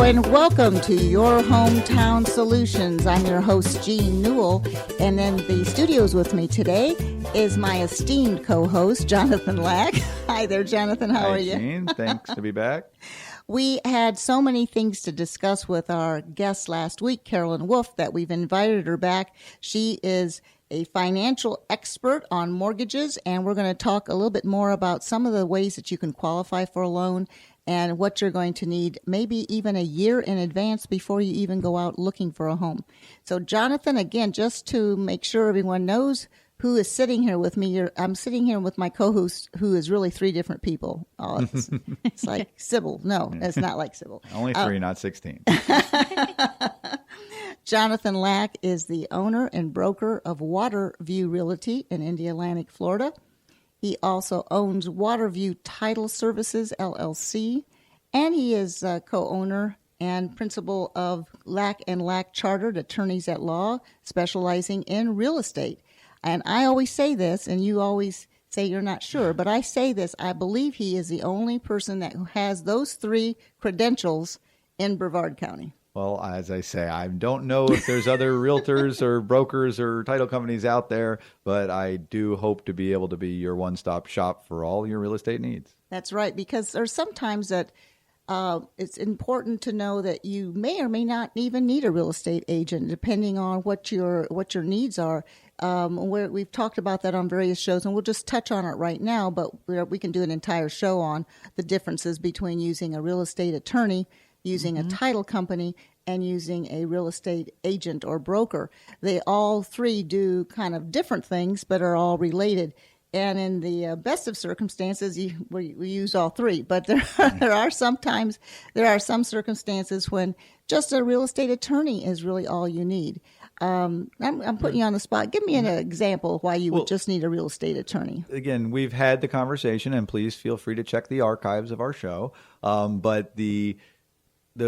and welcome to Your Hometown Solutions. I'm your host, Jean Newell, and in the studios with me today is my esteemed co-host, Jonathan Lack. Hi there, Jonathan. How are you? Hi, Jean. Thanks to be back. We had so many things to discuss with our guest last week, Carolyn Wolf, that we've invited her back. She is a financial expert on mortgages, and we're going to talk a little bit more about some of the ways that you can qualify for a loan and what you're going to need maybe even a year in advance before you even go out looking for a home. So, Jonathan, again, just to make sure everyone knows who is sitting here with me, I'm sitting here with my co-host, who is really three different people. Oh, it's like Sybil. No, it's not like Sybil. Only three, not 16. Jonathan Lack is the owner and broker of Waterview Realty in Indialantic, Florida. He also owns Waterview Title Services, LLC, and he is co-owner and principal of Lack & Lack Chartered Attorneys at Law, specializing in real estate. And I always say this, and you always say you're not sure, but I say this, I believe he is the only person that has those three credentials in Brevard County. Well, as I say, I don't know if there's other realtors or brokers or title companies out there, but I do hope to be able to be your one-stop shop for all your real estate needs. That's right, because there's sometimes that it's important to know that you may or may not even need a real estate agent, depending on what your needs are. We've talked about that on various shows, and we'll just touch on it right now, but we can do an entire show on the differences between using a real estate attorney, using a title company, and using a real estate agent or broker. They all three do kind of different things, but are all related. And in the best of circumstances, we use all three. But there are some circumstances when just a real estate attorney is really all you need. I'm putting you on the spot. Give me an example of why you would just need a real estate attorney. Again, we've had the conversation, and please feel free to check the archives of our show. But the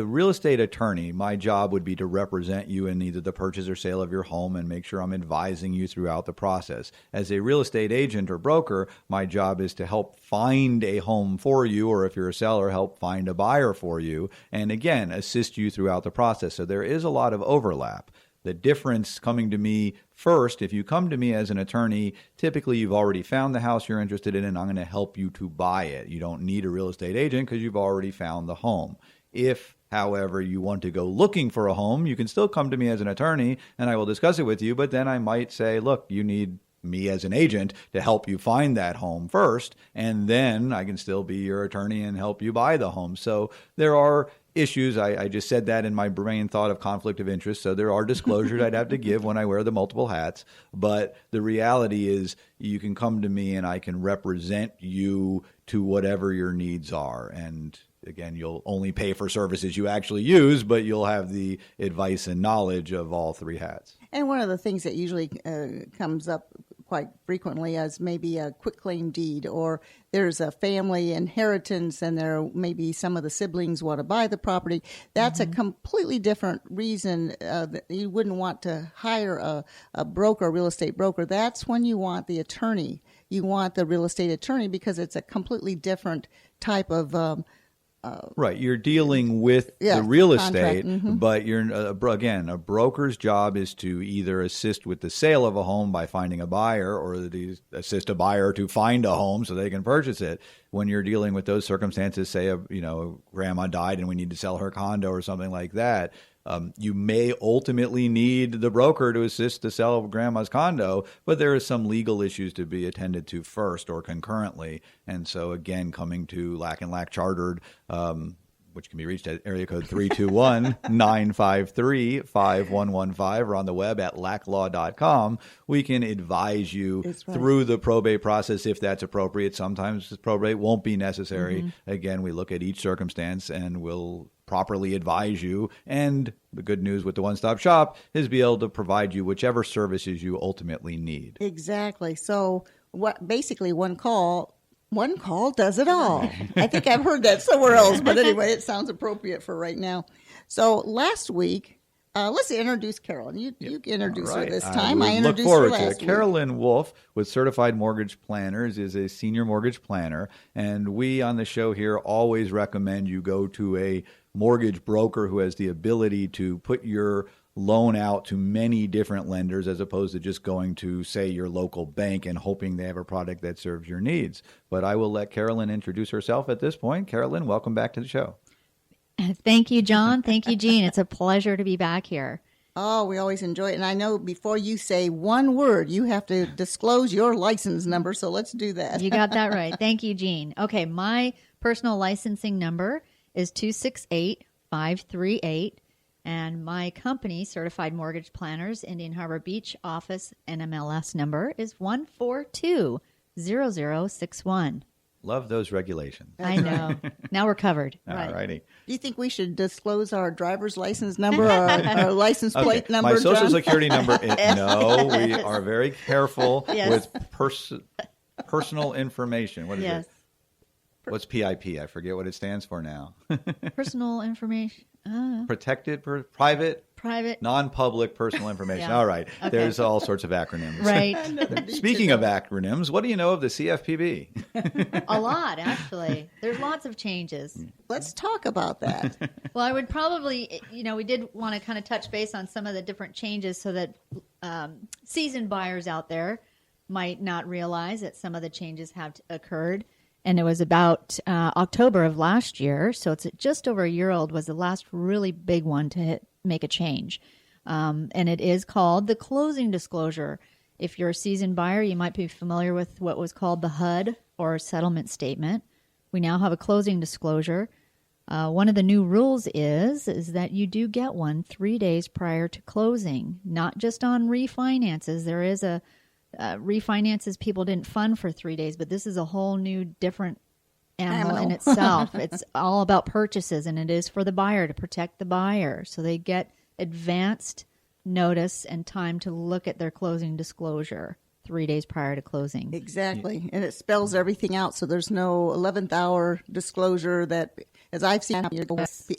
real estate attorney, my job would be to represent you in either the purchase or sale of your home and make sure I'm advising you throughout the process. As a real estate agent or broker, my job is to help find a home for you, or if you're a seller, help find a buyer for you, and again, assist you throughout the process. So there is a lot of overlap. The difference coming to me first, if you come to me as an attorney, typically you've already found the house you're interested in, and I'm going to help you to buy it. You don't need a real estate agent because you've already found the home. If, however, you want to go looking for a home, you can still come to me as an attorney and I will discuss it with you, but then I might say, look, you need me as an agent to help you find that home first, and then I can still be your attorney and help you buy the home. So there are issues. I just said that in my brain thought of conflict of interest. So there are disclosures I'd have to give when I wear the multiple hats. But the reality is you can come to me and I can represent you to whatever your needs are. And again, you'll only pay for services you actually use, but you'll have the advice and knowledge of all three hats. And one of the things that usually comes up quite frequently as maybe a quitclaim deed, or there's a family inheritance and there maybe some of the siblings want to buy the property. That's a completely different reason that you wouldn't want to hire a broker, a real estate broker. That's when you want the attorney. You want the real estate attorney because it's a completely different type of right. You're dealing with the real estate, contract. but you're again, a broker's job is to either assist with the sale of a home by finding a buyer, or to assist a buyer to find a home so they can purchase it. When you're dealing with those circumstances, say grandma died and we need to sell her condo or something like that, you may ultimately need the broker to assist the sale of grandma's condo, but there are some legal issues to be attended to first or concurrently. And so, again, coming to Lack & Lack Chartered, which can be reached at area code 321-953-5115, or on the web at lacklaw.com, we can advise you through the probate process if that's appropriate. Sometimes probate won't be necessary. Again, we look at each circumstance and we'll properly advise you. And the good news with the one-stop shop is be able to provide you whichever services you ultimately need. Exactly. So basically one call does it all. I think I've heard that somewhere else, but anyway, it sounds appropriate for right now. So last week, let's introduce Carolyn. You introduce her this time. I introduced her last week. Carolyn Wolf with Certified Mortgage Planners is a senior mortgage planner, and we on the show here always recommend you go to a mortgage broker who has the ability to put your loan out to many different lenders as opposed to just going to, say, your local bank and hoping they have a product that serves your needs. But I will let Carolyn introduce herself at this point. Carolyn, welcome back to the show. Thank you, John. Thank you, Jean. It's a pleasure to be back here. Oh, we always enjoy it. And I know before you say one word, you have to disclose your license number. So let's do that. You got that right. Thank you, Jean. Okay, my personal licensing number is 268538. And my company, Certified Mortgage Planners, Indian Harbor Beach office, NMLS number is 1420061. Love those regulations. I know. Now we're covered. All righty. Do you think we should disclose our driver's license number or our license plate number? My Social John? Security number. No, we are very careful with personal information. What is it? What's PIP? I forget what it stands for now. Personal information. Protected, private, non-public personal information. Yeah. All right. Okay. There's all sorts of acronyms. Right. Speaking of acronyms, what do you know of the CFPB? A lot, actually. There's lots of changes. Let's talk about that. Well, I would probably, we did want to kind of touch base on some of the different changes so that seasoned buyers out there might not realize that some of the changes have occurred. And it was about October of last year, so it's just over a year old, was the last really big one to make a change. And it is called the closing disclosure. If you're a seasoned buyer, you might be familiar with what was called the HUD, or settlement statement. We now have a closing disclosure. One of the new rules is that you do get one 3 days prior to closing, not just on refinances. There is a refinances people didn't fund for 3 days, but this is a whole new different animal in itself. It's all about purchases, and it is for the buyer, to protect the buyer. So they get advanced notice and time to look at their closing disclosure 3 days prior to closing. Exactly. And it spells everything out. So there's no 11th hour disclosure that, as I've seen,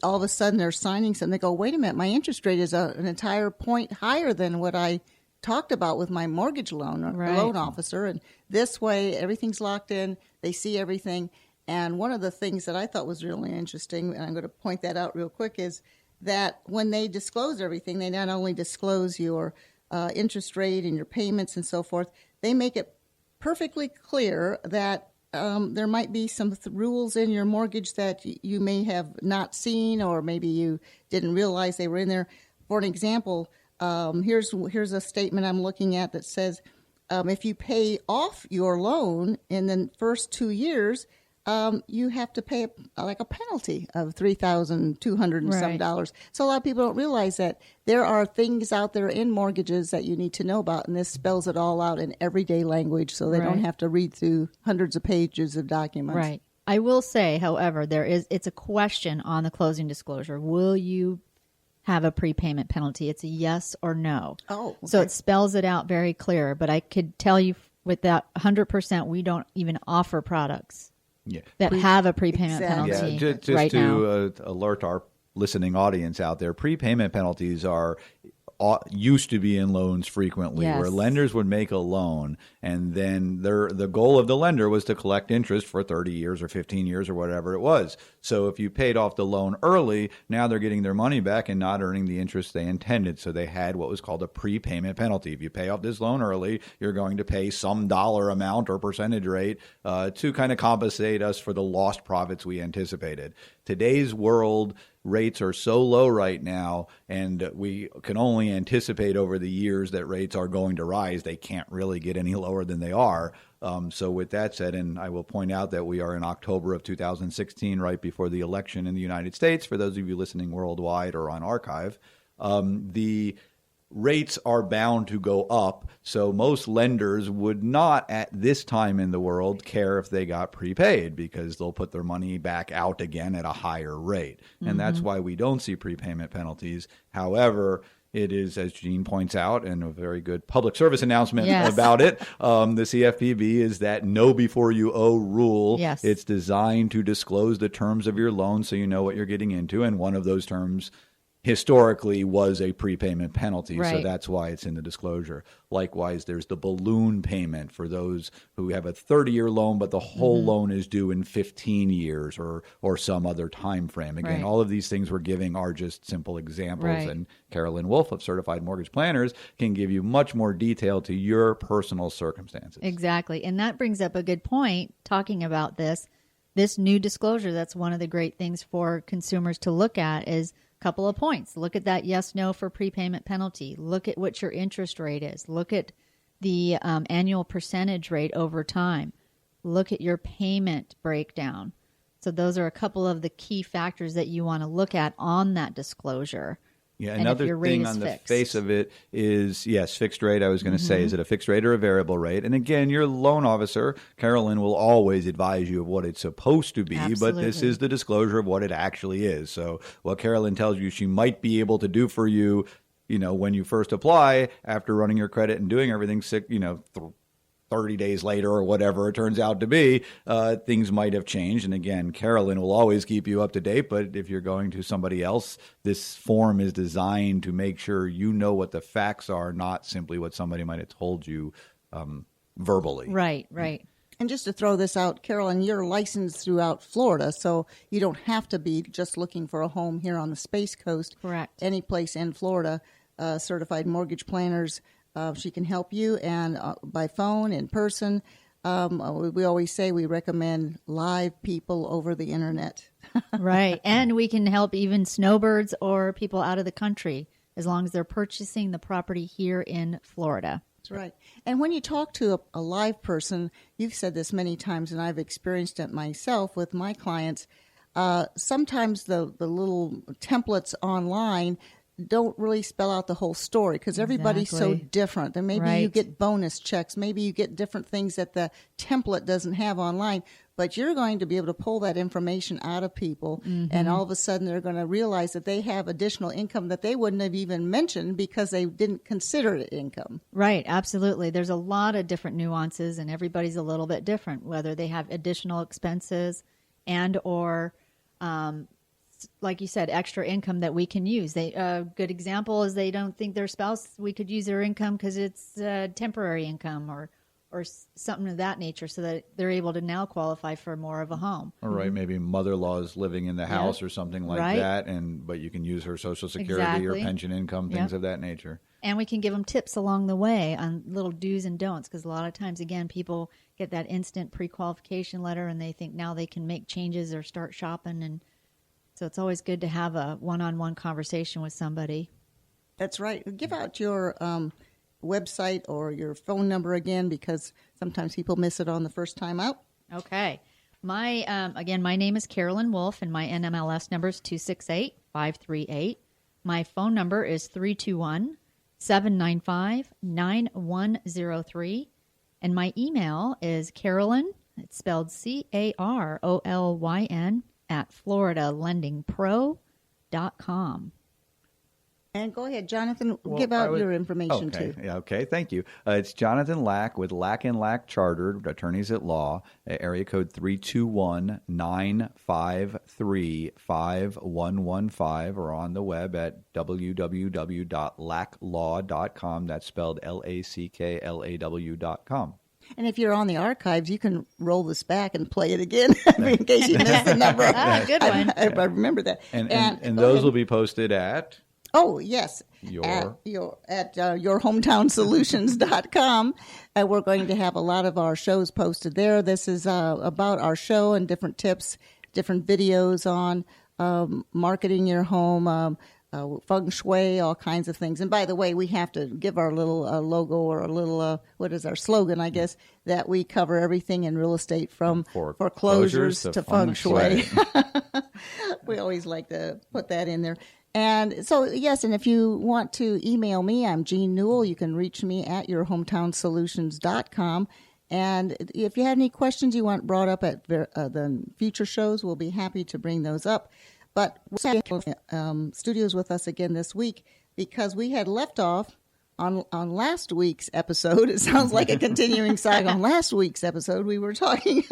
all of a sudden they're signing something. They go, wait a minute, my interest rate is an entire point higher than what I talked about with my mortgage loan or loan officer. And this way, everything's locked in. They see everything. And one of the things that I thought was really interesting, and I'm going to point that out real quick, is that when they disclose everything, they not only disclose your interest rate and your payments and so forth, they make it perfectly clear that there might be some rules in your mortgage that you may have not seen, or maybe you didn't realize they were in there. For an example, here's a statement I'm looking at that says, if you pay off your loan in the first 2 years, you have to pay a penalty of $3,200 and some dollars. So a lot of people don't realize that there are things out there in mortgages that you need to know about, and this spells it all out in everyday language, so they don't have to read through hundreds of pages of documents. Right. I will say, however, it's a question on the closing disclosure. Will you have a prepayment penalty? It's a yes or no. Oh, okay. So it spells it out very clear. But I could tell you with that 100%, we don't even offer products that have a prepayment penalty just right now. To alert our listening audience out there, prepayment penalties used to be in loans frequently, where lenders would make a loan, and then the goal of the lender was to collect interest for 30 years or 15 years or whatever it was. So if you paid off the loan early, now they're getting their money back and not earning the interest they intended. So they had what was called a prepayment penalty. If you pay off this loan early, you're going to pay some dollar amount or percentage rate to kind of compensate us for the lost profits we anticipated. Today's world, rates are so low right now, and we can only anticipate over the years that rates are going to rise. They can't really get any lower than they are. So with that said, and I will point out that we are in October of 2016, right before the election in the United States, for those of you listening worldwide or on archive, the rates are bound to go up. So most lenders would not at this time in the world care if they got prepaid, because they'll put their money back out again at a higher rate. And that's why we don't see prepayment penalties. However, it is, as Jean points out, and a very good public service announcement about it, the CFPB is that know before you owe rule. Yes. It's designed to disclose the terms of your loan so you know what you're getting into. And one of those terms historically was a prepayment penalty. So Right. that's why it's in the disclosure. Likewise, there's the balloon payment for those who have a 30-year loan, but the whole loan is due in 15 years or some other time frame. Again, Right. all of these things we're giving are just simple examples. Right. And Carolyn Wolf of Certified Mortgage Planners can give you much more detail to your personal circumstances. Exactly. And that brings up a good point talking about this new disclosure. That's one of the great things for consumers to look at is a couple of points. Look at that yes, no for prepayment penalty. Look at what your interest rate is. Look at the annual percentage rate over time. Look at your payment breakdown. So those are a couple of the key factors that you want to look at on that disclosure. Yeah, And if another your rate thing is on the fixed. face of it is, yes, fixed rate. I was going to say, is it a fixed rate or a variable rate? And again, your loan officer, Carolyn, will always advise you of what it's supposed to be, but this Absolutely. is the disclosure of what it actually is. So what Carolyn tells you she might be able to do for you, when you first apply, after running your credit and doing everything, 30 days later or whatever it turns out to be, things might have changed. And again, Carolyn will always keep you up to date. But if you're going to somebody else, this form is designed to make sure you know what the facts are, not simply what somebody might have told you verbally. Right, right. And just to throw this out, Carolyn, you're licensed throughout Florida, so you don't have to be just looking for a home here on the Space Coast. Correct. Any place in Florida, certified mortgage planners, she can help you, and by phone, in person. We always say we recommend live people over the internet. Right. And we can help even snowbirds or people out of the country as long as they're purchasing the property here in Florida. That's right. And when you talk to a live person, you've said this many times, and I've experienced it myself with my clients, sometimes the little templates online don't really spell out the whole story because everybody's so Exactly. different. And maybe you Right. get bonus checks. Maybe you get different things that the template doesn't have online. But you're going to be able to pull that information out of people. And all of a sudden they're going to realize that they have additional income that they wouldn't have even mentioned because they didn't consider it income. Right. Absolutely. There's a lot of different nuances and everybody's a little bit different, whether they have additional expenses and or like you said, extra income that we can use. A good example is they don't think their spouse, we could use their income because it's temporary income or something of that nature so that they're able to now qualify for more of a home. All right, maybe mother-in-law is living in the house or something like Right. that, but you can use her Social Security or Exactly. pension income, things of that nature. And we can give them tips along the way on little do's and don'ts because a lot of times, again, people get that instant pre-qualification letter and they think now they can make changes or start shopping. And so it's always good to have a one-on-one conversation with somebody. That's right. Give out your website or your phone number again because sometimes people miss it on the first time out. Okay. My name is Carolyn Wolf, and my NMLS number is 268-538. My phone number is 321-795-9103. And my email is Carolyn, it's spelled Carolyn, @floridalendingpro.com. And go ahead, Jonathan, Well, give out your information okay. too. Yeah, okay, thank you. It's Jonathan Lack with Lack & Lack Chartered Attorneys at Law, area code 321-953-5115, or on the web at www.lacklaw.com. That's spelled LACKLAW.com. And if you're on the archives, you can roll this back and play it again in case you missed the number. Good one. I remember that. And go those ahead. will be posted at... Oh, yes. At yourhometownsolutions.com. We're going to have a lot of our shows posted there. This is about our show and different tips, different videos on marketing your home, Feng Shui, all kinds of things. And by the way, we have to give our little logo or a little, what is our slogan, I guess, that we cover everything in real estate from foreclosures to Feng Shui. We always like to put that in there. And so, yes, and if you want to email me, I'm Jean Newell. You can reach me at yourhometownsolutions.com. And if you have any questions you want brought up at the future shows, we'll be happy to bring those up. But we're studios with us again this week because we had left off on last week's episode. It sounds like a continuing saga. On last week's episode, we were talking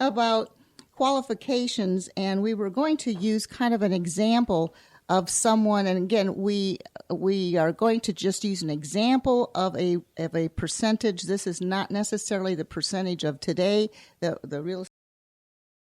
about qualifications, and we were going to use kind of an example of someone, and again, we are going to just use an example of a percentage. This is not necessarily the percentage of today. The real